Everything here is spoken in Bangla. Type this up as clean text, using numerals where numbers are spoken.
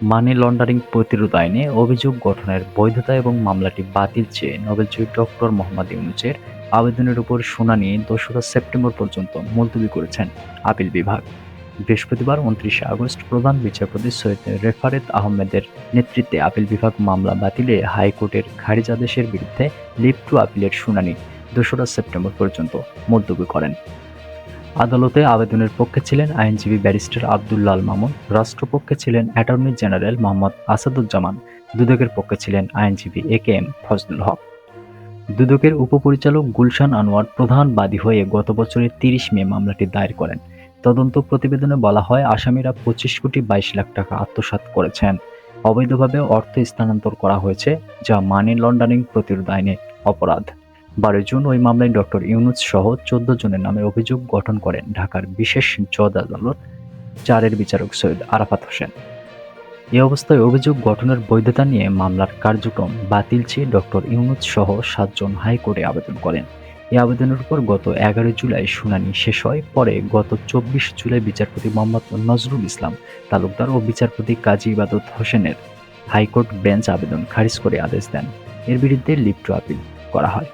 মানি লন্ডারিং প্রতিরোধ আইনে অভিযোগ গঠনের বৈধতা এবং মামলাটি বাতিল চেয়ে নোবেলজয়ী ডক্টর মোহাম্মদ ইউনূসের আবেদনের উপর শুনানি ২রা সেপ্টেম্বর পর্যন্ত মুলতবি করেছেন আপিল বিভাগ। বৃহস্পতিবার ২৯শে আগস্ট প্রধান বিচারপতি সৈয়দ রেফারেত আহমেদের নেতৃত্বে আপিল বিভাগ মামলা বাতিলে হাইকোর্টের খারিজ আদেশের বিরুদ্ধে লিভ টু আপিলের শুনানি ২রা সেপ্টেম্বর পর্যন্ত মুলতবি করেন। আদালতে আবেদনের পক্ষে ছিলেন আইনজীবী ব্যারিস্টার আব্দুল্লাহ আল মামুন, রাষ্ট্রপক্ষে ছিলেন অ্যাটর্নি জেনারেল মোহাম্মদ আসাদুজ্জামান, দুদকের পক্ষে ছিলেন আইনজীবী এ.কে.এম. ফজলুল হক। দুদকের উপপরিচালক গুলশান আনোয়ার প্রধান বাদী হয়ে গত বছরের ৩০ মে মামলাটি দায়ের করেন। তদন্ত প্রতিবেদনে বলা হয়, আসামিরা ২৫,২২,০০,০০০ টাকা আত্মসাৎ করেছেন। অবৈধভাবে অর্থ স্থানান্তর করা হয়েছে, যা মানি লন্ডারিং প্রতিরোধ আইনে অপরাধ। ১২ জুন ওই মামলায় ডক্টর ইউনূস সহ ১৪ জনের নামে অভিযোগ গঠন করেন ঢাকার বিশেষ জজ আদালত ৪-এর বিচারক সৈয়দ আরাফাত হোসেন। এ অবস্থায় অভিযোগ গঠনের বৈধতা নিয়ে মামলার কার্যক্রম বাতিল চেয়ে ডক্টর ইউনূস সহ ৭ জন হাইকোর্টে আবেদন করেন। এই আবেদনের উপর গত ১১ জুলাই শুনানি শেষ হয়। পরে গত ২৪ জুলাই বিচারপতি মোহাম্মদ নজরুল ইসলাম তালুকদার ও বিচারপতি কাজী ইবাদত হোসেনের হাইকোর্ট বেঞ্চ আবেদন খারিজ করে আদেশ দেন। এর বিরুদ্ধে লিভ টু আপিল করা হয়।